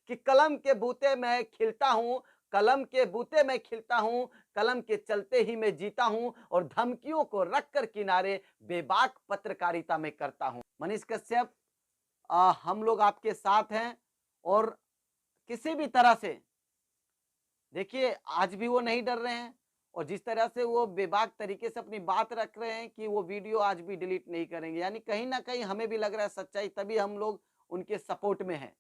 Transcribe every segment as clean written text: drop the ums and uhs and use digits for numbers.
कि कलम के बूते मैं खिलता हूं, कलम के बूते मैं खिलता हूं, कलम के चलते ही मैं जीता हूं और धमकियों को रखकर किनारे बेबाक पत्रकारिता में करता हूं। मनीष कश्यप, हम लोग आपके साथ हैं और किसी भी तरह से देखिए आज भी वो नहीं डर रहे हैं और जिस तरह से वो बेबाक तरीके से अपनी बात रख रहे हैं कि वो वीडियो आज भी डिलीट नहीं करेंगे, यानी कहीं ना कहीं हमें भी लग रहा है सच्चाई, तभी हम लोग उनके सपोर्ट में हैं।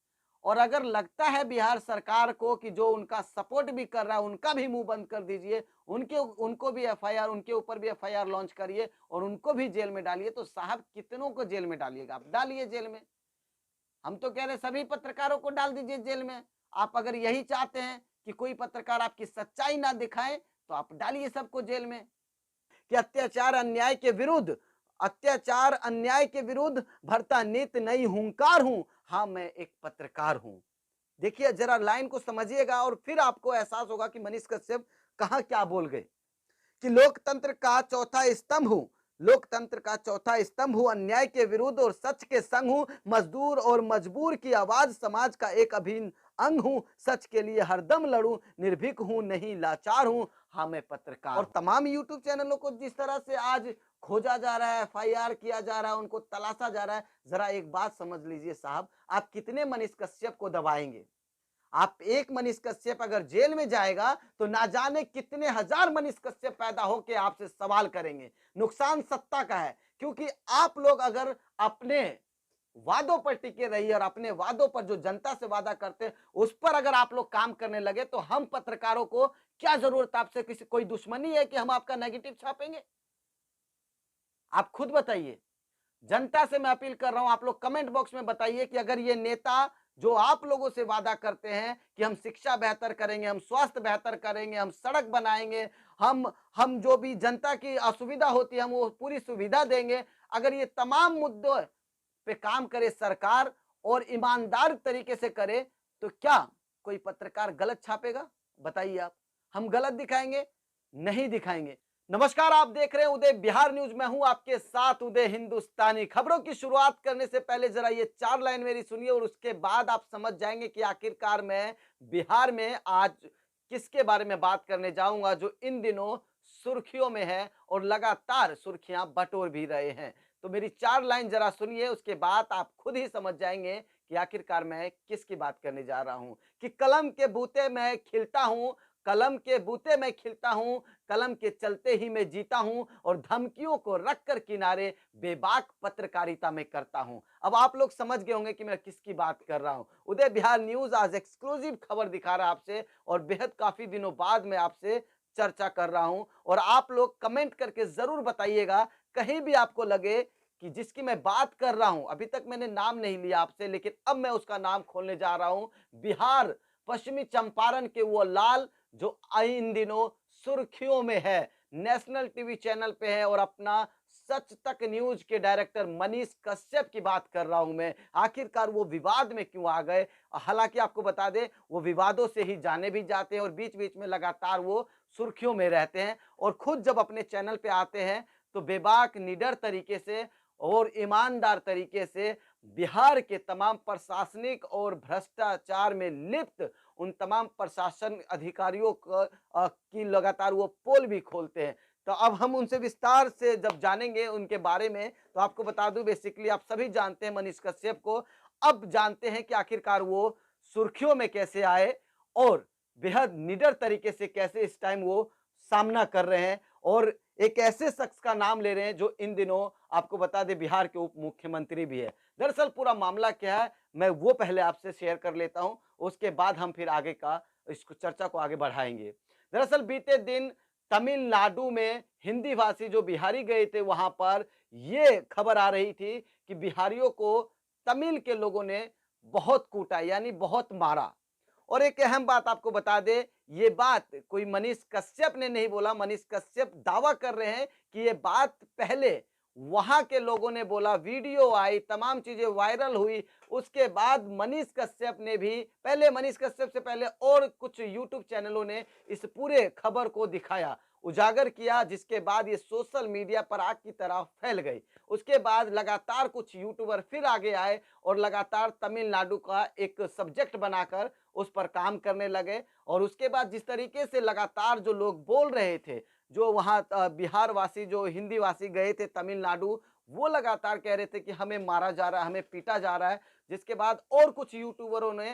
और अगर लगता है बिहार सरकार को कि जो उनका सपोर्ट भी कर रहा है उनका भी मुंह बंद कर दीजिए, उनके उनको भी एफआईआर, उनके ऊपर भी एफआईआर लॉन्च करिए और उनको भी जेल में डालिए, तो साहब कितनों को जेल में डालिएगा? आप डालिए जेल में। हम तो कह रहे सभी पत्रकारों को डाल दीजिए जेल में। आप अगर यही चाहते हैं कि कोई पत्रकार आपकी सच्चाई ना दिखाए तो आप डालिए सबको जेल में। कि अत्याचार अन्याय के विरुद्ध भरता नित नई हुंकार हूं, हाँ मैं एक पत्रकार हूं। देखिए जरा लाइन को समझिएगा और फिर आपको एहसास होगा कि मनीष कश्यप कहां क्या बोल गए। कि लोकतंत्र का चौथा स्तंभ हूं, लोकतंत्र का चौथा स्तंभ हूं, अन्याय के विरुद्ध और सच के संग हूं, मजदूर और मजबूर की आवाज समाज का एक अभिन्न अंग हूं, सच के लिए हरदम लड़ूं, निर्भीक हूं नहीं लाचार हूं, हाँ मैं पत्रकार। और तमाम यूट्यूब चैनलों को जिस तरह से आज खोजा जा रहा है, एफआईआर किया जा रहा है, उनको तलाशा जा रहा है, जरा एक बात समझ लीजिए साहब, आप कितने मनीष कश्यप को दबाएंगे? आप एक मनीष कश्यप अगर जेल में जाएगा तो ना जाने कितने हजार मनीष कश्यप पैदा होकर आपसे सवाल करेंगे। नुकसान सत्ता का है, क्योंकि आप लोग अगर अपने वादों पर टिके रहिए और अपने वादों पर जो जनता से वादा करते हैं उस पर अगर आप लोग काम करने लगे तो हम पत्रकारों को क्या जरूरत, आपसे किसी कोई दुश्मनी है कि हम आपका नेगेटिव छापेंगे? आप खुद बताइए। जनता से मैं अपील कर रहा हूं, आप लोग कमेंट बॉक्स में बताइए कि अगर ये नेता जो आप लोगों से वादा करते हैं कि हम शिक्षा बेहतर करेंगे, हम स्वास्थ्य बेहतर करेंगे, हम सड़क बनाएंगे, हम जो भी जनता की असुविधा होती है हम वो पूरी सुविधा देंगे, अगर ये तमाम मुद्दों पे काम करे सरकार और ईमानदार तरीके से करे, तो क्या कोई पत्रकार गलत छापेगा? बताइए आप। हम गलत दिखाएंगे? नहीं दिखाएंगे। नमस्कार, आप देख रहे हैं उदय बिहार न्यूज, मैं हूं आपके साथ उदय। हिंदुस्तानी खबरों की शुरुआत करने से पहले जरा ये चार लाइन मेरी सुनिए और उसके बाद आप समझ जाएंगे कि आखिरकार मैं बिहार में आज किसके बारे में बात करने जाऊंगा जो इन दिनों सुर्खियों में है और लगातार सुर्खियां बटोर भी रहे हैं। तो मेरी चार लाइन जरा सुनिए, उसके बाद आप खुद ही समझ जाएंगे कि आखिरकार मैं किसकी बात करने जा रहा हूं। कि कलम के बूते मैं खिलता हूं, कलम के बूते मैं खिलता हूं, कलम के चलते ही मैं जीता हूं और धमकियों को रखकर किनारे बेबाक पत्रकारिता में करता हूं। अब आप लोग समझ गए होंगे कि मैं किसकी बात कर रहा हूं। उदय बिहार न्यूज आज एक्सक्लूसिव खबर दिखा रहा है आपसे और बेहद काफी दिनों बाद मैं आपसे चर्चा कर रहा हूं और आप लोग कमेंट करके जरूर बताइएगा, कहीं भी आपको लगे कि जिसकी मैं बात कर रहा हूं, अभी तक मैंने नाम नहीं लिया आपसे लेकिन अब मैं उसका नाम खोलने जा रहा हूं। बिहार पश्चिमी चंपारण के वो लाल जो इन दिनों सुर्खियों में है, नेशनल टीवी चैनल पे है और अपना सच तक न्यूज के डायरेक्टर मनीष कश्यप की बात कर रहा हूं मैं। आखिरकार वो विवाद में क्यों आ गए? हालांकि आपको बता दें वो विवादों से ही जाने भी जाते हैं और बीच बीच में लगातार वो सुर्खियों में रहते हैं और खुद जब अपने चैनल पे आते हैं तो बेबाक निडर तरीके से और ईमानदार तरीके से बिहार के तमाम प्रशासनिक और भ्रष्टाचार में लिप्त उन तमाम प्रशासन अधिकारियों की लगातार वो पोल भी खोलते हैं। तो अब हम उनसे विस्तार से जब जानेंगे उनके बारे में, तो आपको बता दूं बेसिकली आप सभी जानते हैं मनीष कश्यप को। अब जानते हैं कि आखिरकार वो सुर्खियों में कैसे आए और बेहद निडर तरीके से कैसे इस टाइम वो सामना कर रहे हैं और एक ऐसे शख्स का नाम ले रहे हैं जो इन दिनों आपको बता दें बिहार के उप मुख्यमंत्री भी है। दरअसल पूरा मामला क्या है मैं वो पहले आपसे शेयर कर लेता हूं, उसके बाद हम फिर आगे का इसको चर्चा को आगे बढ़ाएंगे। दरअसल बीते दिन तमिलनाडु में हिंदी भाषी जो बिहारी गए थे वहां पर ये खबर आ रही थी कि बिहारियों को तमिल के लोगों ने बहुत कूटा, यानी बहुत मारा। और एक अहम बात आपको बता दे, ये बात कोई मनीष कश्यप ने नहीं बोला, मनीष कश्यप दावा कर रहे हैं कि ये बात पहले वहां के लोगों ने बोला, वीडियो आई, तमाम चीजें वायरल हुई। उसके बाद मनीष कश्यप ने भी, पहले मनीष कश्यप से पहले और कुछ यूट्यूब चैनलों ने इस पूरे खबर को दिखाया, उजागर किया, जिसके बाद ये सोशल मीडिया पर आग की तरह फैल गई। उसके बाद लगातार कुछ यूट्यूबर फिर आगे आए और लगातार तमिलनाडु का एक सब्जेक्ट बनाकर उस पर काम करने लगे। और उसके बाद जिस तरीके से लगातार जो लोग बोल रहे थे, जो वहाँ बिहार वासी, जो हिंदी वासी गए थे तमिलनाडु, वो लगातार कह रहे थे कि हमें मारा जा रहा है, हमें पीटा जा रहा है। जिसके बाद और कुछ यूट्यूबरों ने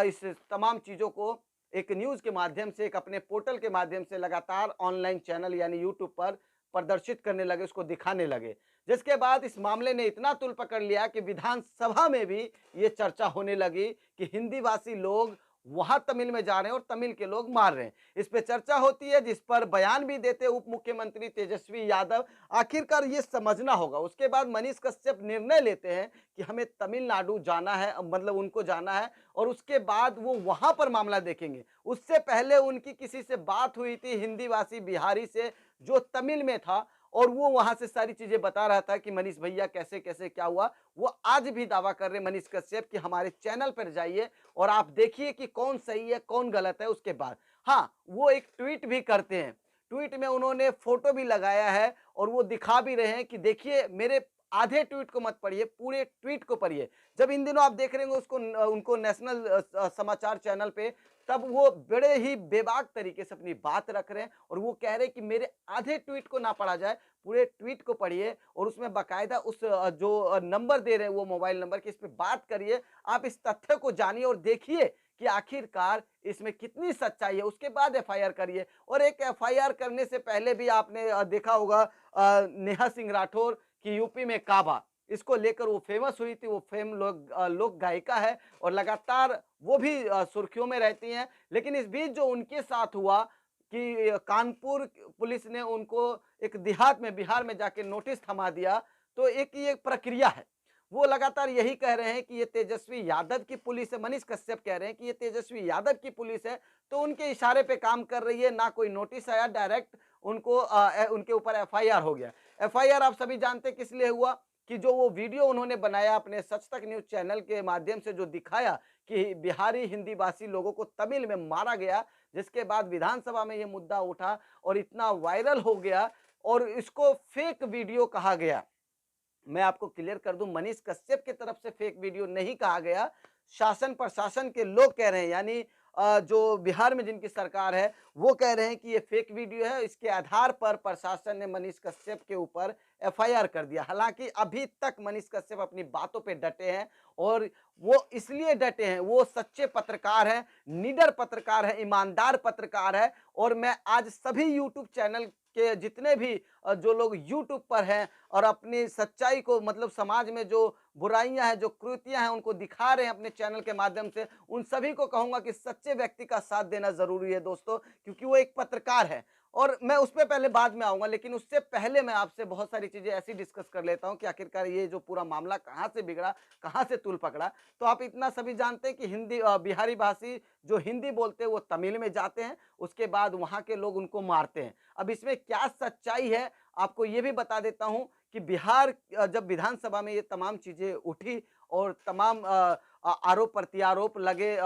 इस तमाम चीज़ों को एक न्यूज़ के माध्यम से, एक अपने पोर्टल के माध्यम से लगातार ऑनलाइन चैनल यानी यूट्यूब पर प्रदर्शित करने लगे, उसको दिखाने लगे। जिसके बाद इस मामले ने इतना तूल पकड़ लिया कि विधानसभा में भी ये चर्चा होने लगी कि हिंदी भाषी लोग वहां तमिल में जा रहे हैं और तमिल के लोग मार रहे हैं। इस पे चर्चा होती है, जिस पर बयान भी देते उप मुख्यमंत्री तेजस्वी यादव। आखिरकार ये समझना होगा। उसके बाद मनीष कश्यप निर्णय लेते हैं कि हमें तमिलनाडु जाना है, मतलब उनको जाना है, और उसके बाद वो वहां पर मामला देखेंगे। उससे पहले उनकी किसी से बात हुई थी, हिंदी भाषी बिहारी से, जो तमिल में था, और वो वहां से सारी चीजें बता रहा था कि मनीष भैया कैसे कैसे क्या हुआ। वो आज भी दावा कर रहे मनीष कश्यप कि हमारे चैनल पर जाइए और आप देखिए कि कौन सही है कौन गलत है। उसके बाद हाँ, वो एक ट्वीट भी करते हैं। ट्वीट में उन्होंने फोटो भी लगाया है और वो दिखा भी रहे हैं कि देखिए, मेरे आधे ट्वीट को मत पढ़िए, पूरे ट्वीट को पढ़िए। जब इन दिनों आप देख रहे होंगे उसको, उनको नेशनल समाचार चैनल पे, तब वो बड़े ही बेबाक तरीके से अपनी बात रख रहे हैं और वो कह रहे हैं कि मेरे आधे ट्वीट को ना पढ़ा जाए, पूरे ट्वीट को पढ़िए। और उसमें बाकायदा उस जो नंबर दे रहे हैं, वो मोबाइल नंबर की, इस पे बात करिए। आप इस तथ्य को जानिए और देखिए कि आखिरकार इसमें कितनी सच्चाई है। उसके बाद एफआईआर करिए। और एक एफआईआर करने से पहले भी आपने देखा होगा नेहा सिंह राठौर की यूपी में काबा, इसको लेकर वो फेमस हुई थी। वो लोक गायिका है और लगातार वो भी सुर्खियों में रहती हैं। लेकिन इस बीच जो उनके साथ हुआ कि कानपुर पुलिस ने उनको एक देहात में, बिहार में जाके नोटिस थमा दिया, तो एक ये प्रक्रिया है। वो लगातार यही कह रहे हैं कि ये तेजस्वी यादव की पुलिस है। मनीष कश्यप कह रहे हैं कि ये तेजस्वी यादव की पुलिस है, तो उनके इशारे पे काम कर रही है। ना कोई नोटिस आया, डायरेक्ट उनको उनके ऊपर एफआईआर हो गया। एफआईआर आप सभी जानते हैं किस लिए हुआ, कि जो वो वीडियो उन्होंने बनाया अपने सच तक न्यूज चैनल के माध्यम से, जो दिखाया कि बिहारी हिंदी भाषी लोगों को तमिल में मारा गया। जिसके बाद विधानसभा में ये मुद्दा उठा और इतना वायरल हो गया और इसको फेक वीडियो कहा गया। मैं आपको क्लियर कर दूं, मनीष कश्यप की तरफ से फेक वीडियो नहीं कहा गया, शासन प्रशासन के लोग कह रहे हैं, यानी जो बिहार में जिनकी सरकार है वो कह रहे हैं कि ये फेक वीडियो है। इसके आधार पर प्रशासन ने मनीष कश्यप के ऊपर एफआईआर कर दिया। हालांकि अभी तक मनीष कश्यप अपनी बातों पे डटे हैं और वो इसलिए डटे हैं, वो सच्चे पत्रकार हैं, निडर पत्रकार हैं, ईमानदार पत्रकार है। और मैं आज सभी यूट्यूब चैनल के जितने भी जो लोग यूट्यूब पर हैं और अपनी सच्चाई को, मतलब समाज में जो बुराइयां हैं, जो कृतियां हैं, उनको दिखा रहे हैं अपने चैनल के माध्यम से, उन सभी को कहूंगा कि सच्चे व्यक्ति का साथ देना जरूरी है दोस्तों, क्योंकि वो एक पत्रकार है। और मैं उस पर पहले बाद में आऊंगा, लेकिन उससे पहले मैं आपसे बहुत सारी चीजें ऐसी डिस्कस कर लेता हूं कि आखिरकार ये जो पूरा मामला कहां से बिगड़ा, कहां से तूल पकड़ा। तो आप इतना सभी जानते हैं कि हिंदी बिहारी भाषी जो हिंदी बोलते हैं वो तमिल में जाते हैं, उसके बाद वहां के लोग उनको मारते हैं। अब इसमें क्या सच्चाई है, आपको ये भी बता देता हूं कि बिहार जब विधानसभा में ये तमाम चीजें उठी और तमाम आरोप प्रत्यारोप लगे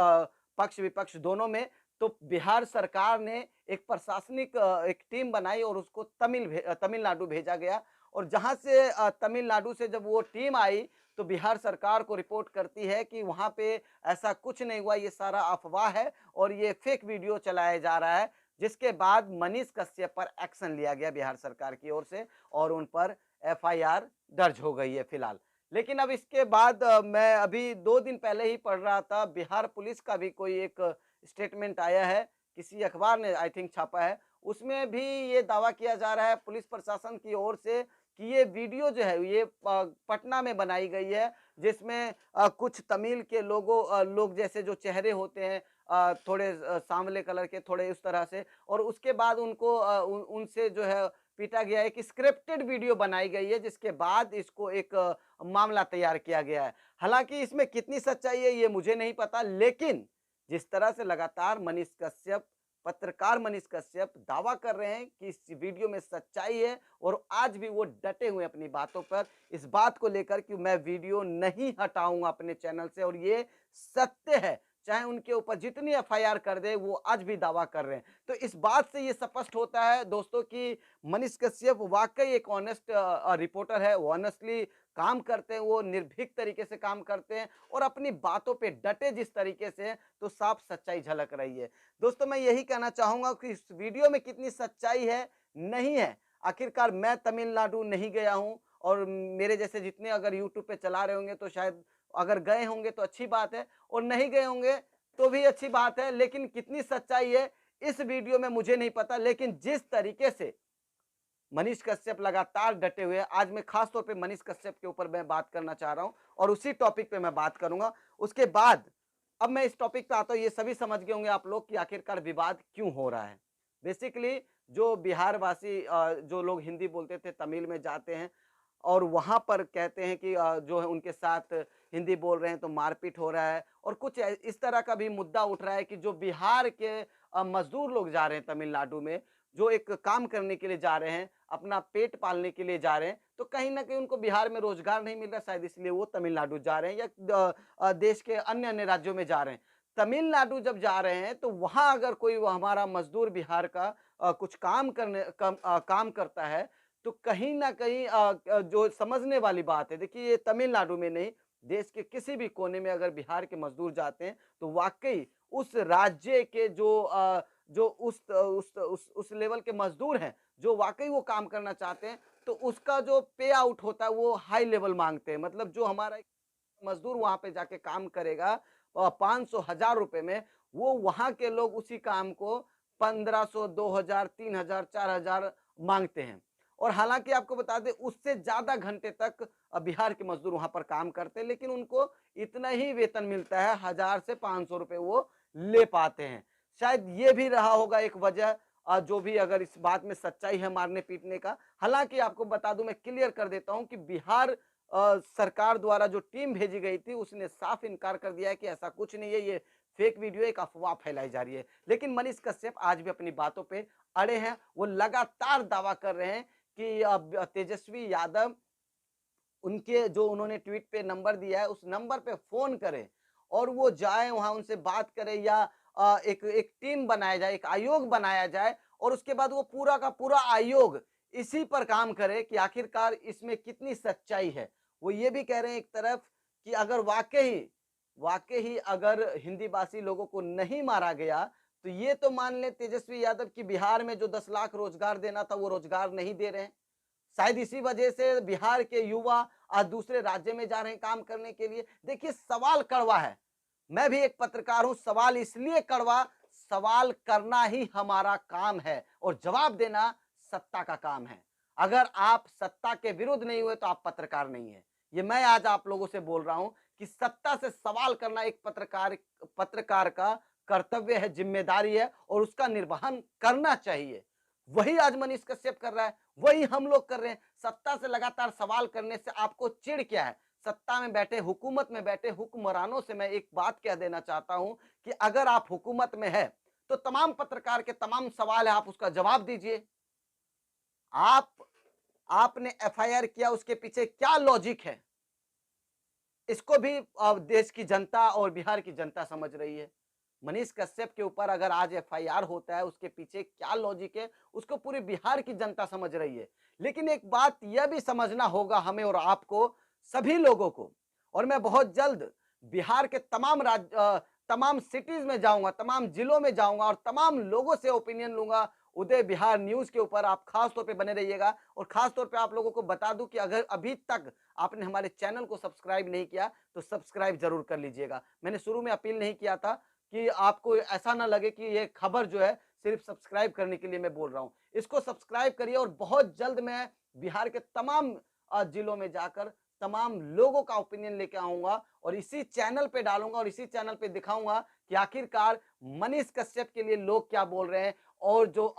पक्ष विपक्ष दोनों में, तो बिहार सरकार ने एक प्रशासनिक एक टीम बनाई और उसको तमिलनाडु भेजा गया। और जहां से तमिलनाडु से जब वो टीम आई, तो बिहार सरकार को रिपोर्ट करती है कि वहां पे ऐसा कुछ नहीं हुआ, ये सारा अफवाह है और ये फेक वीडियो चलाया जा रहा है। जिसके बाद मनीष कश्यप पर एक्शन लिया गया बिहार सरकार की ओर से और उन पर एफआईआर दर्ज हो गई है फिलहाल। लेकिन अब इसके बाद मैं अभी 2 दिन पहले ही पढ़ रहा था, बिहार पुलिस का भी कोई एक स्टेटमेंट आया है, किसी अखबार ने आई थिंक छापा है। उसमें भी ये दावा किया जा रहा है पुलिस प्रशासन की ओर से कि ये वीडियो जो है ये पटना में बनाई गई है, जिसमें कुछ तमिल के लोग जैसे जो चेहरे होते हैं, थोड़े सांवले कलर के, थोड़े उस तरह से, और उसके बाद उनको उनसे जो है पीटा गया। एक स्क्रिप्टेड वीडियो बनाई गई है, जिसके बाद इसको एक मामला तैयार किया गया है। हालांकि इसमें कितनी सच्चाई है ये मुझे नहीं पता, लेकिन जिस तरह से लगातार मनीष कश्यप पत्रकार मनीष कश्यप दावा कर रहे हैं कि इस वीडियो में सच्चाई है और आज भी वो डटे हुए अपनी बातों पर, इस बात को लेकर कि मैं वीडियो नहीं हटाऊंगा अपने चैनल से और ये सत्य है। चाहे उनके ऊपर जितनी एफआईआर कर दे, वो आज भी दावा कर रहे हैं। तो इस बात से ये स्पष्ट होता है दोस्तों कि मनीष कश्यप वाकई एक ऑनेस्ट रिपोर्टर है, वो ऑनेस्टली काम करते हैं, वो निर्भीक तरीके से काम करते हैं और अपनी बातों पे डटे जिस तरीके से, तो साफ सच्चाई झलक रही है। दोस्तों मैं यही कहना चाहूंगा कि इस वीडियो में कितनी सच्चाई है, नहीं है। आखिरकार मैं तमिलनाडु नहीं गया हूं और मेरे जैसे जितने अगर यूट्यूब पे चला रहे होंगे तो शायद अगर गए होंगे तो अच्छी बात है और नहीं गए होंगे तो भी अच्छी बात है। लेकिन कितनी सच्चाई है इस वीडियो में मुझे नहीं पता। लेकिन जिस तरीके से मनीष कश्यप लगातार डटे हुए हैं, आज मैं खास तौर पे मनीष कश्यप के ऊपर मैं बात करना चाह रहा हूं और उसी टॉपिक पे मैं बात करूंगा। उसके बाद अब मैं इस टॉपिक पे आता हूं। ये सभी समझ गए होंगे आप लोग कि आखिरकार विवाद क्यों हो रहा है। बेसिकली जो बिहार वासी जो लोग हिंदी बोलते थे तमिल में जाते हैं और वहां पर कहते हैं कि जो है उनके साथ हिंदी बोल रहे हैं तो मारपीट हो रहा है और कुछ इस तरह का भी मुद्दा उठ रहा है कि जो बिहार के मजदूर लोग जा रहे हैं तमिलनाडु में, जो एक काम करने के लिए जा रहे हैं, अपना पेट पालने के लिए जा रहे हैं, तो कहीं ना कहीं उनको बिहार में रोजगार नहीं मिल रहा, शायद इसलिए वो तमिलनाडु जा रहे हैं या देश के अन्य अन्य राज्यों में जा रहे हैं। तमिलनाडु जब जा रहे हैं तो वहां अगर कोई वो हमारा मजदूर बिहार का कुछ काम करता है तो कहीं ना कहीं जो समझने वाली बात है। देखिए ये तमिलनाडु में नहीं, देश के किसी भी कोने में अगर बिहार के मजदूर जाते हैं तो वाकई उस राज्य के जो उस लेवल के मजदूर हैं जो वाकई वो काम करना चाहते हैं, तो उसका जो पे आउट होता है वो हाई लेवल मांगते हैं। मतलब जो हमारा मजदूर वहां पे जाके काम करेगा 500 1000 रुपए में, वो वहां के लोग उसी काम को 1500 2000 3000 4000 मांगते हैं। और हालांकि आपको बता दें उससे ज्यादा घंटे तक बिहार के मजदूर वहां पर काम करते हैं, लेकिन उनको इतना ही वेतन मिलता है, 1000 से 500 रुपए वो ले पाते हैं। शायद ये भी रहा होगा एक वजह, जो भी अगर इस बात में सच्चाई है मारने पीटने का। हालांकि आपको बता दूं, मैं क्लियर कर देता हूं कि बिहार सरकार द्वारा जो टीम भेजी गई थी उसने साफ इनकार कर दिया है कि ऐसा कुछ नहीं है, ये फेक वीडियो, एक अफवाह फैलाई जा रही है। लेकिन मनीष कश्यप आज भी अपनी बातों पे अड़े हैं। वो लगातार दावा कर रहे हैं कि तेजस्वी यादव उनके जो उन्होंने ट्वीट पे नंबर दिया है उस नंबर पे फोन करें और वो जाए वहां उनसे बात करें, या एक एक टीम बनाया जाए, एक आयोग बनाया जाए और उसके बाद वो पूरा का पूरा आयोग इसी पर काम करे कि आखिरकार इसमें कितनी सच्चाई है। वो ये भी कह रहे हैं एक तरफ कि अगर वाकई अगर हिंदी भाषी लोगों को नहीं मारा गया तो ये तो मान ले तेजस्वी यादव की बिहार में जो 10 लाख रोजगार देना था वो रोजगार नहीं दे रहे हैं। शायद इसी वजह से बिहार के युवा आज दूसरे राज्य में जा रहे हैं काम करने के लिए। देखिए सवाल कड़वा है, मैं भी एक पत्रकार हूं, सवाल इसलिए कड़वा, सवाल करना ही हमारा काम है और जवाब देना सत्ता का काम है। अगर आप सत्ता के विरुद्ध नहीं हुए तो आप पत्रकार नहीं है। ये मैं आज आप लोगों से बोल रहा हूं कि सत्ता से सवाल करना एक पत्रकार का कर्तव्य है, जिम्मेदारी है और उसका निर्वहन करना चाहिए। वही आज मनीष कश्यप कर रहा है, वही हम लोग कर रहे हैं। सत्ता से लगातार सवाल करने से आपको चिढ़ क्या है? सत्ता में बैठे, हुकूमत में बैठे हुक्मरानों से मैं एक बात कह देना चाहता हूं कि अगर आप हुकूमत में है तो तमाम पत्रकार के तमाम सवाल है, आप उसका जवाब दीजिए। आप आपने एफआईआर किया, उसके पीछे क्या लॉजिक है? इसको भी देश की जनता और बिहार की जनता समझ रही है। मनीष कश्यप के ऊपर अगर आज एफआईआर होता है, उसके पीछे क्या लॉजिक है, उसको पूरी बिहार की जनता समझ रही है। लेकिन एक बात यह भी समझना होगा हमें और आपको, सभी लोगों को, और मैं बहुत जल्द बिहार के तमाम सिटीज में जाऊंगा, तमाम जिलों में जाऊंगा और तमाम लोगों से ओपिनियन लूंगा। उदय बिहार न्यूज के ऊपर आप खास तौर पे बने रहिएगा और खास तौर पे आप लोगों को बता दूं कि अगर अभी तक आपने हमारे चैनल को सब्सक्राइब नहीं किया तो सब्सक्राइब जरूर कर लीजिएगा। मैंने शुरू में अपील नहीं किया था कि आपको ऐसा ना लगे कि ये खबर जो है सिर्फ सब्सक्राइब करने के लिए मैं बोल रहा हूं। इसको सब्सक्राइब करिए और बहुत जल्द मैं बिहार के तमाम जिलों में जाकर तमाम लोगों का ओपिनियन लेके आऊंगा और इसी चैनल पे डालूंगा और इसी चैनल पे दिखाऊंगा कि आखिरकार मनीष कश्यप के लिए लोग क्या बोल रहे हैं और जो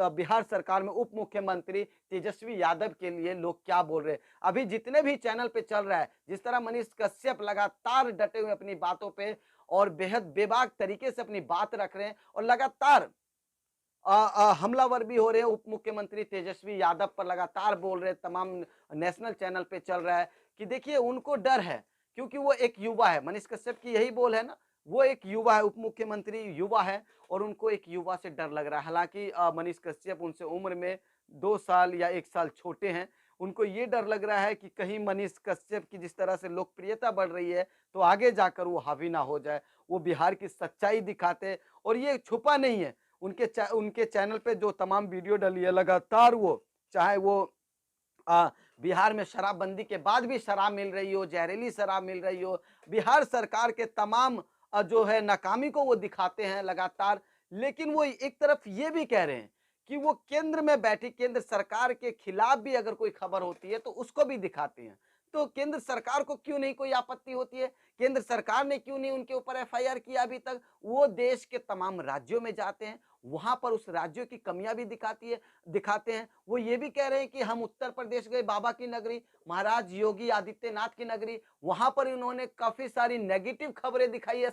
बिहार सरकार में उप मुख्यमंत्री तेजस्वी यादव के लिए लोग क्या बोल रहे हैं। अभी जितने भी चैनल पे चल रहा है, जिस तरह मनीष कश्यप लगातार डटे हुए अपनी बातों पे और बेहद बेबाक तरीके से अपनी बात रख रहे हैं और लगातार हमलावर भी हो रहे हैं। उप मुख्यमंत्री तेजस्वी यादव पर लगातार बोल रहे हैं, तमाम नेशनल चैनल पे चल रहा है कि देखिए उनको डर है, क्योंकि वो एक युवा है। मनीष कश्यप की यही बोल है ना, वो एक युवा है, उप मुख्यमंत्री युवा है और उनको एक युवा से डर लग रहा है। हालांकि मनीष कश्यप उनसे उम्र में 2 साल या 1 साल छोटे हैं। उनको ये डर लग रहा है कि कहीं मनीष कश्यप की जिस तरह से लोकप्रियता बढ़ रही है, तो आगे जाकर वो हावी ना हो जाए। वो बिहार की सच्चाई दिखाते, और ये छुपा नहीं है। उनके चैनल पे जो तमाम वीडियो डली है लगातार, वो चाहे वो बिहार में शराबबंदी के बाद भी शराब मिल रही हो, जहरीली शराब मिल रही हो, बिहार सरकार के तमाम जो है नाकामी को वो दिखाते हैं लगातार। लेकिन वो एक तरफ ये भी कह रहे हैं कि वो केंद्र में बैठी केंद्र सरकार के खिलाफ भी अगर कोई खबर होती है तो उसको भी दिखाते हैं। तो केंद्र सरकार को क्यों नहीं कोई आपत्ति होती है? केंद्र सरकार ने क्यों नहीं उनके ऊपर एफआईआर किया अभी तक? वो देश के तमाम राज्यों में जाते हैं, वहां पर उस राज्यों की कमियां भी दिखाते हैं। वो ये भी कह रहे हैं कि हम उत्तर प्रदेश गए, बाबा की नगरी, महाराज योगी आदित्यनाथ की नगरी, वहां पर इन्होंने काफी सारी नेगेटिव खबरें दिखाई है।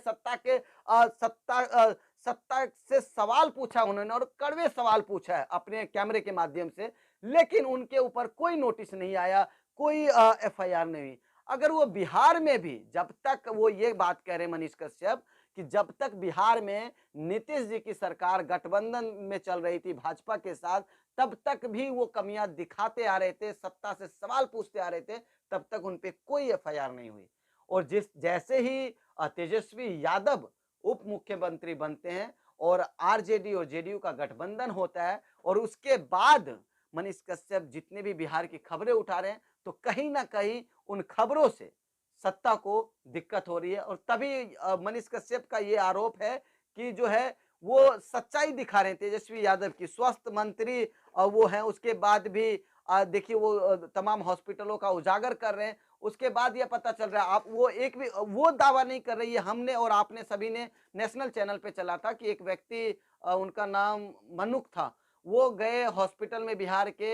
सत्ता से सवाल पूछा उन्होंने, और कड़वे सवाल पूछा है अपने कैमरे के माध्यम से, लेकिन उनके ऊपर कोई नोटिस नहीं आया, कोई एफआईआर नहीं हुई। अगर वो बिहार में भी, जब तक वो ये बात कह रहे मनीष कश्यप कि जब तक बिहार में नीतीश जी की सरकार गठबंधन में चल रही थी भाजपा के साथ, तब तक भी वो कमियां दिखाते आ रहे थे, सत्ता से सवाल पूछते आ रहे थे, तब तक उन पे कोई एफआईआर नहीं हुई। और जैसे ही तेजस्वी यादव उप मुख्यमंत्री बनते हैं और आरजेडी और जेडीयू का गठबंधन होता है, और उसके बाद मनीष कश्यप जितने भी बिहार की खबरें उठा रहे हैं, तो कहीं ना कहीं उन खबरों से सत्ता को दिक्कत हो रही है। और तभी मनीष कश्यप का ये आरोप है कि जो है वो सच्चाई दिखा रहे हैं। तेजस्वी यादव की स्वास्थ्य मंत्री वो है, उसके बाद भी देखिए वो तमाम हॉस्पिटलों का उजागर कर रहे हैं। उसके बाद ये पता चल रहा है, आप वो एक भी वो दावा नहीं कर रही है। हमने और आपने सभी ने नेशनल चैनल पे चला था कि एक व्यक्ति उनका नाम मनुख था, वो गए हॉस्पिटल में बिहार के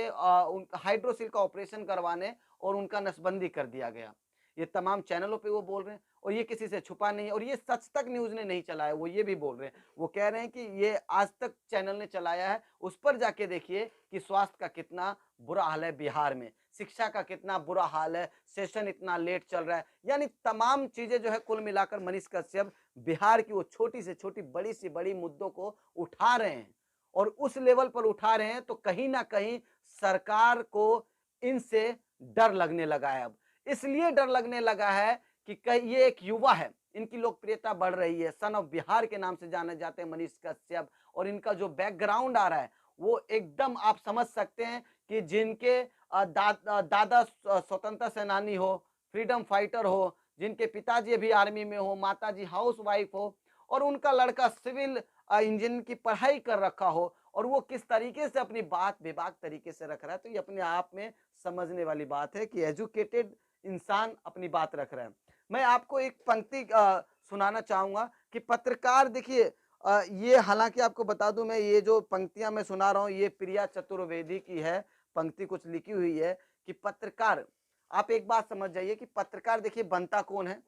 हाइड्रोसिल का ऑपरेशन करवाने, और उनका नसबंदी कर दिया गया। ये तमाम चैनलों पे वो बोल रहे हैं, और ये किसी से छुपा नहीं है, और ये सच तक न्यूज ने नहीं चलाया। वो ये भी बोल रहे हैं, वो कह रहे हैं कि ये आज तक चैनल ने चलाया है, उस पर जाके देखिए कि स्वास्थ्य का कितना बुरा हाल है बिहार में, शिक्षा का कितना बुरा हाल है, सेशन इतना लेट चल रहा है। यानी तमाम चीजें जो है कुल मिलाकर मनीष कश्यप बिहार की वो छोटी से छोटी बड़ी से बड़ी मुद्दों को उठा रहे हैं, और उस लेवल पर उठा रहे हैं, तो कहीं ना कहीं सरकार को इनसे डर लगने लगा है। अब इसलिए डर लगने लगा है कि कहीं ये एक युवा है, इनकी लोकप्रियता बढ़ रही है, सन ऑफ बिहार के नाम से जाने जाते हैं मनीष कश्यप, और इनका जो बैकग्राउंड आ रहा है वो एकदम आप समझ सकते हैं कि जिनके दादा स्वतंत्रता सेनानी हो, फ्रीडम फाइटर हो, जिनके पिताजी अभी आर्मी में हो, माताजी हाउस वाइफ हो, और उनका लड़का सिविल इंजीनियर की पढ़ाई कर रखा हो, और वो किस तरीके से अपनी बात बेबाक तरीके से रख रहा है, तो ये अपने आप में समझने वाली बात है कि एजुकेटेड इंसान अपनी बात रख रहा है। मैं आपको एक पंक्ति सुनाना चाहूंगा कि पत्रकार देखिए, ये हालांकि आपको बता दूं, मैं ये जो पंक्तियां मैं सुना रहा हूं ये प्रिया चतुर्वेदी की है, पंक्ति कुछ लिखी हुई है कि पत्रकार, आप एक बात समझ जाइए कि पत्रकार देखिए बनता कौन है।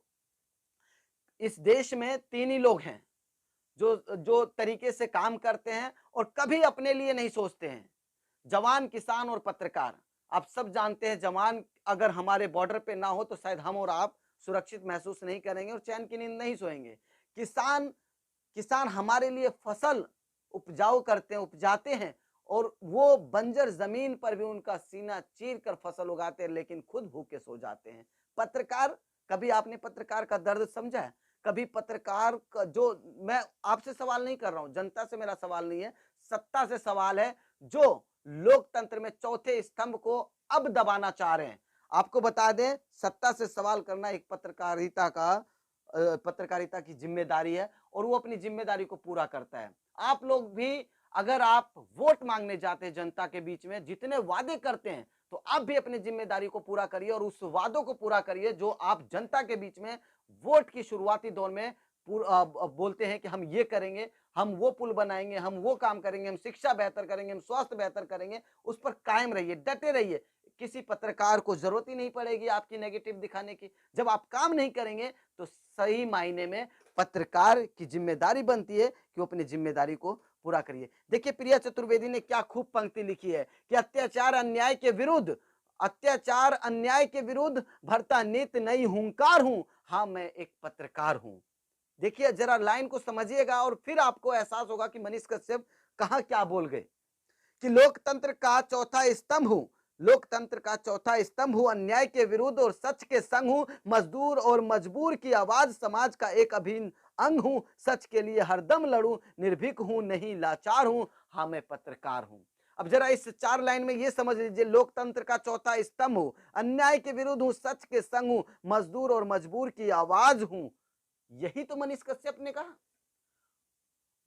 इस देश में 3 ही लोग हैं जो जो तरीके से काम करते हैं और कभी अपने लिए नहीं सोचते हैं, जवान, किसान और पत्रकार। आप सब जानते हैं, जवान अगर हमारे बॉर्डर पे ना हो तो शायद हम और आप सुरक्षित महसूस नहीं करेंगे और चैन की नींद नहीं सोएंगे। किसान किसान हमारे लिए फसल उपजाऊ करते हैं, उपजाते हैं, और वो बंजर जमीन पर भी उनका सीना चीर कर फसल उगाते हैं, लेकिन खुद भूखे सो जाते हैं। पत्रकार, कभी आपने पत्रकार का दर्द समझा है? कभी पत्रकार का जो, मैं आपसे सवाल नहीं कर रहा हूं, जनता से मेरा सवाल नहीं है, सत्ता से सवाल है, जो लोकतंत्र में चौथे स्तंभ को अब दबाना चाह रहे हैं। आपको बता दें, सत्ता से सवाल करना एक पत्रकारिता की जिम्मेदारी है, और वो अपनी जिम्मेदारी को पूरा करता है। आप लोग भी अगर आप वोट मांगने जाते हैं जनता के बीच में, जितने वादे करते हैं, तो आप भी अपनी जिम्मेदारी को पूरा करिए और उस वादों को पूरा करिए जो आप जनता के बीच में वोट की शुरुआती दौर में बोलते हैं कि हम ये करेंगे, हम वो पुल बनाएंगे, हम वो काम करेंगे, हम शिक्षा बेहतर करेंगे, हम स्वास्थ्य बेहतर करेंगे। उस पर कायम रहिए, डटे रहिए। किसी पत्रकार को जरूरत ही नहीं पड़ेगी आपकी नेगेटिव दिखाने की। जब आप काम नहीं करेंगे तो सही मायने में पत्रकार की जिम्मेदारी बनती है कि वो अपनी जिम्मेदारी को पूरा करिए। देखिए प्रिया चतुर्वेदी ने क्या खूब पंक्ति लिखी है कि अत्याचार अन्याय के विरुद्ध भरता नित नई हुंकार हूं, हाँ मैं एक पत्रकार हूं। देखिए जरा लाइन को समझिएगा और फिर आपको एहसास होगा कि मनीष कश्यप कहां क्या बोल गए। कि लोकतंत्र का चौथा स्तंभ हूं, अन्याय के विरुद्ध और सच के संग हूं, मजदूर और मजबूर की आवाज समाज का एक अभिन्न अंग हूं, सच के लिए हरदम लड़ूं, निर्भीक हूं नहीं लाचार हूं, हाँ मैं पत्रकार हूं। अब जरा इस 4 लाइन में ये समझ लीजिए, लोकतंत्र का चौथा स्तंभ हूं, अन्याय के विरुद्ध हूं, सच के संग हूं, मजदूर और मजबूर की आवाज हूं। यही तो मनीष कश्यप ने कहा,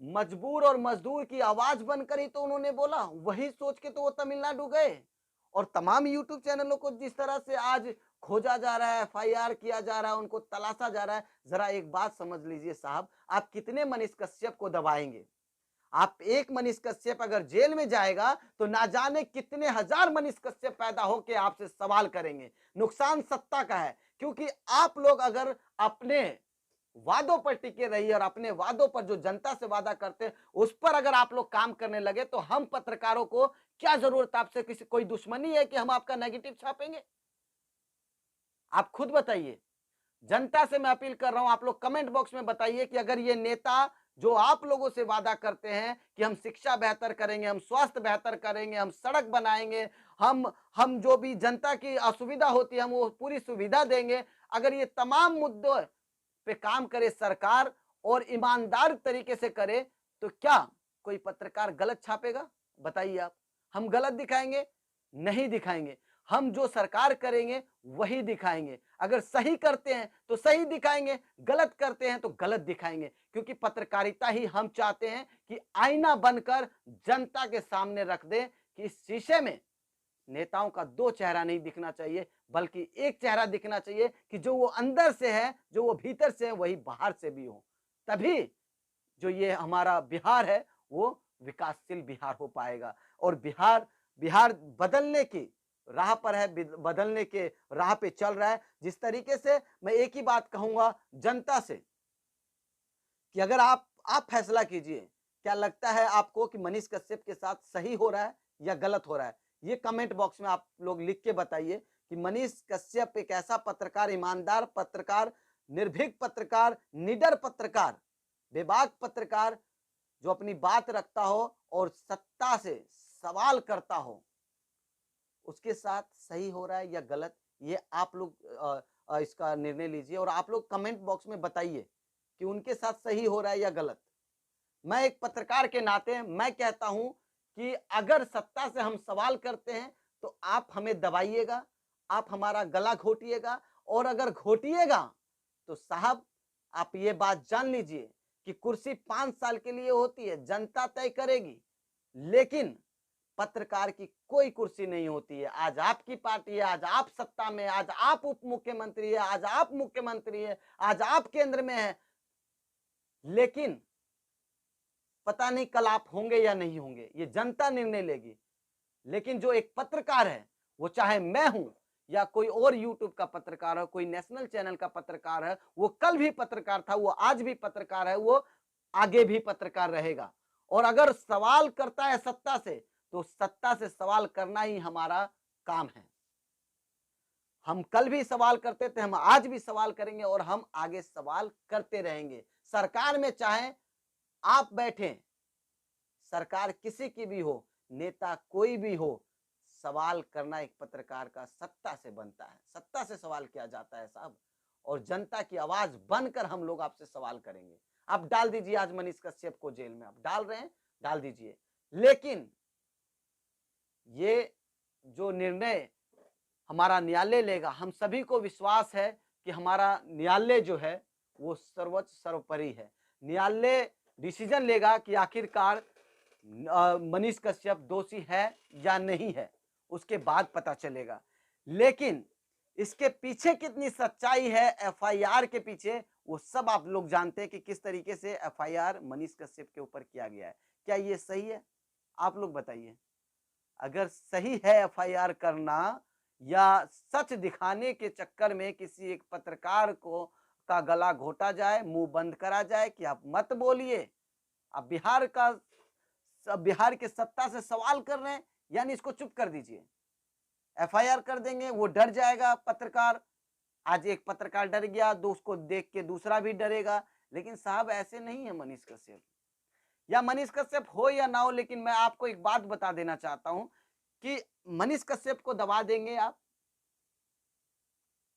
मजबूर और मजदूर की आवाज बनकर ही तो उन्होंने बोला। वही सोच के तो वो तमिलनाडु गए और तमाम यूट्यूब चैनलों को जिस तरह से आज खोजा जा रहा है, एफआईआर किया जा रहा है, उनको तलाशा जा रहा है। जरा एक बात समझ लीजिए साहब, आप कितने मनीष कश्यप को दबाएंगे? आप एक मनीष कश्यप अगर जेल में जाएगा तो ना जाने कितने हजार मनीष कश्यप पैदा होकर आपसे सवाल करेंगे। नुकसान सत्ता का है, क्योंकि आप लोग अगर अपने वादों पर टिके रहिए और अपने वादों पर जो जनता से वादा करते हैं उस पर अगर आप लोग काम करने लगे तो हम पत्रकारों को क्या जरूरत, आपसे किसी कोई दुश्मनी है कि हम आपका नेगेटिव छापेंगे? आप खुद बताइए। जनता से मैं अपील कर रहा हूं, आप लोग कमेंट बॉक्स में बताइए कि अगर ये नेता जो आप लोगों से वादा करते हैं कि हम शिक्षा बेहतर करेंगे, हम स्वास्थ्य बेहतर करेंगे, हम सड़क बनाएंगे, हम जो भी जनता की असुविधा होती है हम वो पूरी सुविधा देंगे, अगर ये तमाम मुद्दों पे काम करे सरकार और ईमानदार तरीके से करे, तो क्या कोई पत्रकार गलत छापेगा? बताइए आप। हम गलत दिखाएंगे? नहीं दिखाएंगे। हम जो सरकार करेंगे वही दिखाएंगे। अगर सही करते हैं तो सही दिखाएंगे, गलत करते हैं तो गलत दिखाएंगे, क्योंकि पत्रकारिता ही हम चाहते हैं कि आईना बनकर जनता के सामने रख दे कि इस शीशे में नेताओं का 2 चेहरा नहीं दिखना चाहिए, बल्कि एक चेहरा दिखना चाहिए कि जो वो अंदर से है, जो वो भीतर से है, वही बाहर से भी हो। तभी जो ये हमारा बिहार है वो विकासशील बिहार हो पाएगा। और बिहार बिहार बदलने की राह पर है, बदलने के राह पे चल रहा है। जिस तरीके से मैं एक ही बात कहूंगा जनता से कि अगर आप फैसला कीजिए, क्या लगता है आपको कि मनीष कश्यप के साथ सही हो रहा है या गलत हो रहा है? ये कमेंट बॉक्स में आप लोग लिख के बताइए कि मनीष कश्यप एक ऐसा पत्रकार, ईमानदार पत्रकार, निर्भीक पत्रकार, निडर पत्रकार, बेबाक पत्रकार, जो अपनी बात रखता हो और सत्ता से सवाल करता हो, उसके साथ सही हो रहा है या गलत, ये आप लोग इसका निर्णय लीजिए और आप लोग कमेंट बॉक्स में बताइए कि उनके साथ सही हो रहा है या गलत। मैं एक पत्रकार के नाते मैं कहता हूं कि अगर सत्ता से हम सवाल करते हैं तो आप हमें दबाइएगा, आप हमारा गला घोटिएगा, और अगर घोटिएगा तो साहब आप ये बात जान लीजिए कि कुर्सी 5 साल के लिए होती है, जनता तय करेगी, लेकिन पत्रकार की कोई कुर्सी नहीं होती है। आज आपकी पार्टी है, आज आप सत्ता में, आज आप उप मुख्यमंत्री है, आज आप मुख्यमंत्री है, आज आप केंद्र में है, लेकिन पता नहीं कल आप होंगे या नहीं होंगे, ये जनता निर्णय लेगी। लेकिन जो एक पत्रकार है, वो चाहे मैं हूं या कोई और यूट्यूब का पत्रकार है, कोई नेशनल चैनल का पत्रकार है, वो कल भी पत्रकार था, वो आज भी पत्रकार है, वो आगे भी पत्रकार रहेगा। और अगर सवाल करता है सत्ता से, तो सत्ता से सवाल करना ही हमारा काम है। हम कल भी सवाल करते थे, हम आज भी सवाल करेंगे और हम आगे सवाल करते रहेंगे। सरकार में चाहे आप बैठे, सरकार किसी की भी हो, नेता कोई भी हो, सवाल करना एक पत्रकार का सत्ता से बनता है, सत्ता से सवाल किया जाता है साहब, और जनता की आवाज बनकर हम लोग आपसे सवाल करेंगे। आप डाल दीजिए आज मनीष कश्यप को जेल में, आप डाल रहे हैं, डाल दीजिए, लेकिन ये जो निर्णय हमारा न्यायालय लेगा, हम सभी को विश्वास है कि हमारा न्यायालय जो है वो सर्वोच्च सर्वोपरि है। न्यायालय डिसीजन लेगा कि आखिरकार मनीष कश्यप दोषी है या नहीं है, उसके बाद पता चलेगा। लेकिन इसके पीछे कितनी सच्चाई है, एफआईआर के पीछे, वो सब आप लोग जानते हैं कि किस तरीके से एफआईआर मनीष कश्यप के ऊपर किया गया है। क्या ये सही है? आप लोग बताइए। अगर सही है एफआईआर करना, या सच दिखाने के चक्कर में किसी एक पत्रकार को का गला घोटा जाए, मुंह बंद करा जाए कि आप मत बोलिए, अब बिहार का बिहार के सत्ता से सवाल कर रहे हैं, यानी इसको चुप कर दीजिए। एफआईआर कर देंगे, वो डर जाएगा पत्रकार। आज एक पत्रकार डर गया, उसको देख के दूसरा भी डरेगा। लेकिन साहब ऐसे नहीं है मनीष कश्यप, या मनीष कश्यप हो या ना हो, लेकिन मैं आपको एक बात बता देना चाहता हूं कि मनीष कश्यप को दबा देंगे आप,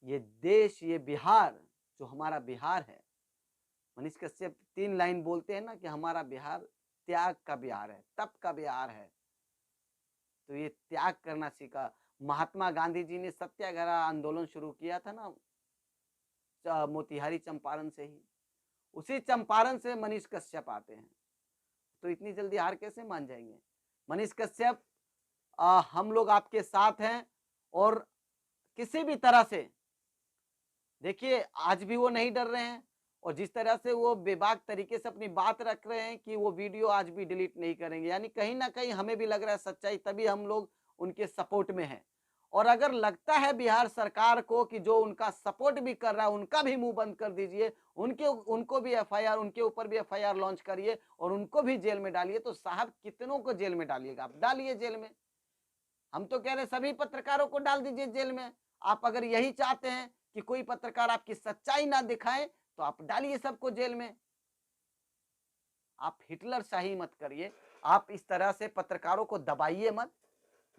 ये देश, ये बिहार, जो हमारा बिहार है, मनीष कश्यप 3 लाइन बोलते हैं ना कि हमारा बिहार त्याग का बिहार है, तप का बिहार है। तो ये त्याग करना सीखा। महात्मा गांधी जी ने सत्याग्रह आंदोलन शुरू किया था ना, मोतिहारी चंपारण से ही, उसी चंपारण से मनीष कश्यप आते हैं। तो इतनी जल्दी हार कैसे मान जाएंगे मनीष कश्यप? हम लोग आपके साथ हैं, और किसी भी तरह से देखिए आज भी वो नहीं डर रहे हैं, और जिस तरह से वो बेबाक तरीके से अपनी बात रख रहे हैं कि वो वीडियो आज भी डिलीट नहीं करेंगे, यानी कहीं ना कहीं हमें भी लग रहा है सच्चाई, तभी हम लोग उनके सपोर्ट में हैं। और अगर लगता है बिहार सरकार को कि जो उनका सपोर्ट भी कर रहा है उनका भी मुंह बंद कर दीजिए, उनको भी एफआईआर, उनके ऊपर भी एफआईआर लॉन्च करिए और उनको भी जेल में डालिए, तो साहब कितनों को जेल में डालिएगा आप? डालिए जेल में। हम तो कह रहे हैं सभी पत्रकारों को डाल दीजिए जेल में। आप अगर यही चाहते हैं कि कोई पत्रकार आपकी सच्चाई ना दिखाए, तो आप डालिए सबको जेल में। आप हिटलर शाही मत करिए, आप इस तरह से पत्रकारों को दबाइए मत।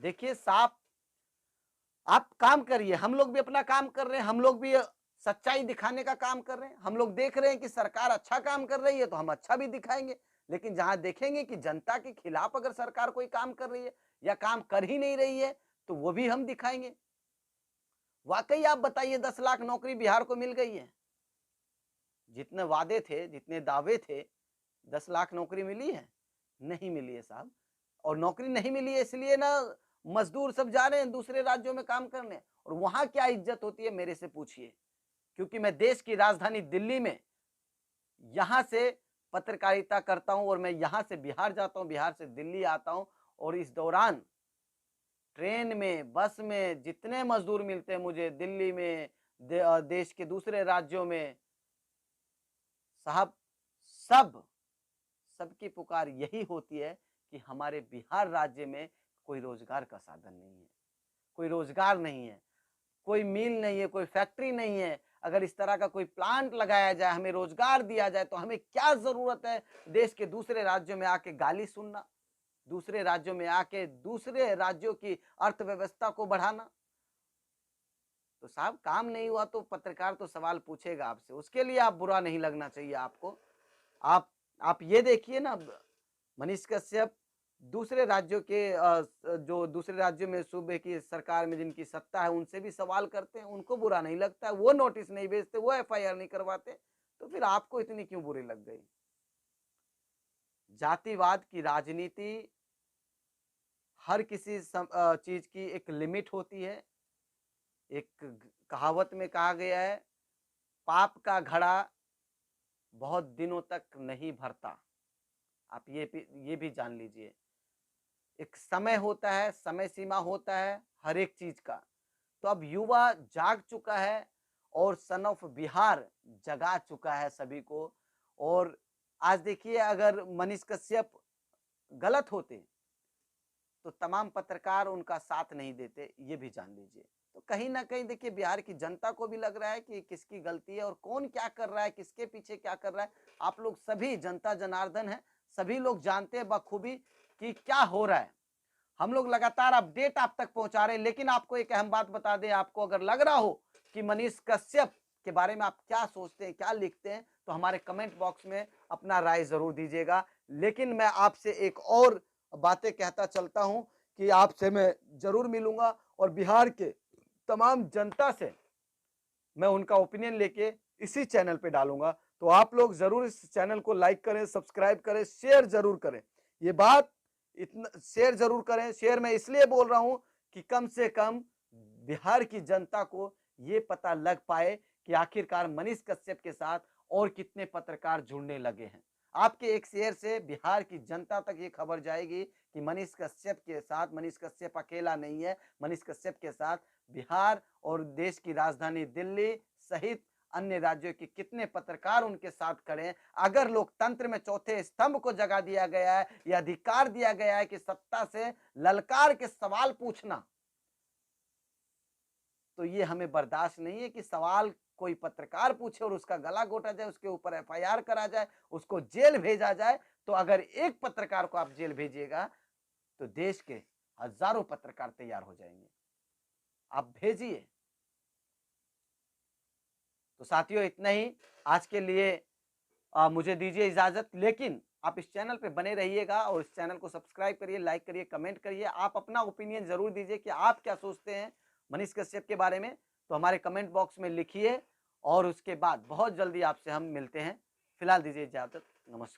देखिए साफ, आप काम करिए, हम लोग भी अपना काम कर रहे हैं, हम लोग भी सच्चाई दिखाने का काम कर रहे हैं। हम लोग देख रहे हैं कि सरकार अच्छा काम कर रही है तो हम अच्छा भी दिखाएंगे, लेकिन जहां देखेंगे कि जनता के खिलाफ अगर सरकार कोई काम कर रही है या काम कर ही नहीं रही है, तो वो भी हम दिखाएंगे। वाकई आप बताइए 10 लाख नौकरी बिहार को मिल गई है? जितने वादे थे, जितने दावे थे, 10 लाख नौकरी मिली है? नहीं मिली है साहब। और नौकरी नहीं मिली है इसलिए ना मजदूर सब जा रहे हैं दूसरे राज्यों में काम करने, और वहां क्या इज्जत होती है मेरे से पूछिए। क्योंकि मैं देश की राजधानी दिल्ली में यहां से पत्रकारिता करता हूं, और मैं यहां से बिहार जाता हूं, बिहार से दिल्ली आता हूं, और इस दौरान ट्रेन में, बस में जितने मजदूर मिलते हैं मुझे दिल्ली में, देश के दूसरे राज्यों में, साहब सब सबकी पुकार यही होती है कि हमारे बिहार राज्य में कोई रोजगार का साधन नहीं है, कोई रोजगार नहीं है, कोई मिल नहीं है, कोई फैक्ट्री नहीं है। अगर इस तरह का कोई प्लांट लगाया जाए, हमें रोजगार दिया जाए, तो हमें क्या जरूरत है देश के दूसरे राज्यों में आके गाली सुनना, दूसरे राज्यों में आके दूसरे राज्यों की अर्थव्यवस्था को बढ़ाना? तो साहब काम नहीं हुआ तो पत्रकार तो सवाल पूछेगा आपसे, उसके लिए आप बुरा नहीं लगना चाहिए आपको। आप ये देखिए ना, मनीष कश्यप दूसरे राज्यों के जो दूसरे राज्यों में सूबे की सरकार में जिनकी सत्ता है उनसे भी सवाल करते हैं, उनको बुरा नहीं लगता है, वो नोटिस नहीं भेजते, वो एफआईआर नहीं करवाते, तो फिर आपको इतनी क्यों बुरी लग गई? जातिवाद की राजनीति, हर किसी चीज की एक लिमिट होती है। एक कहावत में कहा गया है, पाप का घड़ा बहुत दिनों तक नहीं भरता। आप ये भी जान लीजिए, एक समय होता है, समय सीमा होता है हर एक चीज का। तो अब युवा जाग चुका है, और सन ऑफ बिहार जगा चुका है सभी को। और आज देखिए अगर मनीष कश्यप गलत होते तो तमाम पत्रकार उनका साथ नहीं देते, ये भी जान लीजिए। तो कहीं ना कहीं देखिए बिहार की जनता को भी लग रहा है कि किसकी गलती है और कौन क्या कर रहा है, किसके पीछे क्या कर रहा है। आप लोग सभी जनता जनार्दन है, सभी लोग जानते हैं बखूबी कि क्या हो रहा है। हम लोग लगातार अपडेट आप तक पहुंचा रहे हैं, लेकिन आपको एक अहम बात बता दें, आपको अगर लग रहा हो कि मनीष कश्यप के बारे में आप क्या सोचते हैं, क्या लिखते हैं, तो हमारे कमेंट बॉक्स में अपना राय जरूर दीजिएगा। लेकिन मैं आपसे एक और बातें कहता चलता हूं कि आपसे मैं जरूर मिलूंगा, और बिहार के तमाम जनता से मैं उनका ओपिनियन लेके इसी चैनल पे डालूंगा। तो आप लोग जरूर इस चैनल को लाइक करें, सब्सक्राइब करें, शेयर जरूर करें। ये बात इतना शेयर जरूर करें। शेयर मैं इसलिए बोल रहा हूं कि कम से कम बिहार की जनता को ये पता लग पाए कि आखिरकार मनीष कश्यप के साथ और कितने पत्रकार जुड़ने लगे हैं। आपके एक शेयर से बिहार की जनता तक ये खबर जाएगी कि मनीष कश्यप के साथ, मनीष कश्यप अकेला नहीं है, मनीष कश्यप के साथ बिहार और देश की राजधानी दिल्ली सहित अन्य राज्यों के कितने पत्रकार उनके साथ खड़े हैं। अगर लोकतंत्र में चौथे स्तंभ को जगह दिया गया है, यह अधिकार दिया गया है कि सत्ता से ललकार के सवाल पूछना, तो ये हमें बर्दाश्त नहीं है कि सवाल कोई पत्रकार पूछे और उसका गला घोटा जाए, उसके ऊपर एफआईआर करा जाए, उसको जेल भेजा जाए। तो अगर एक पत्रकार को आप जेल भेजिएगा तो देश के हजारों पत्रकार तैयार हो जाएंगे। आप भेजिए। तो साथियों, इतना ही आज के लिए। मुझे दीजिए इजाजत, लेकिन आप इस चैनल पे बने रहिएगा और इस चैनल को सब्सक्राइब करिए, लाइक करिए, कमेंट करिए। आप अपना ओपिनियन जरूर दीजिए कि आप क्या सोचते हैं मनीष कश्यप के बारे में, तो हमारे कमेंट बॉक्स में लिखिए। और उसके बाद बहुत जल्दी आपसे हम मिलते हैं। फिलहाल दीजिए इजाजत, नमस्कार।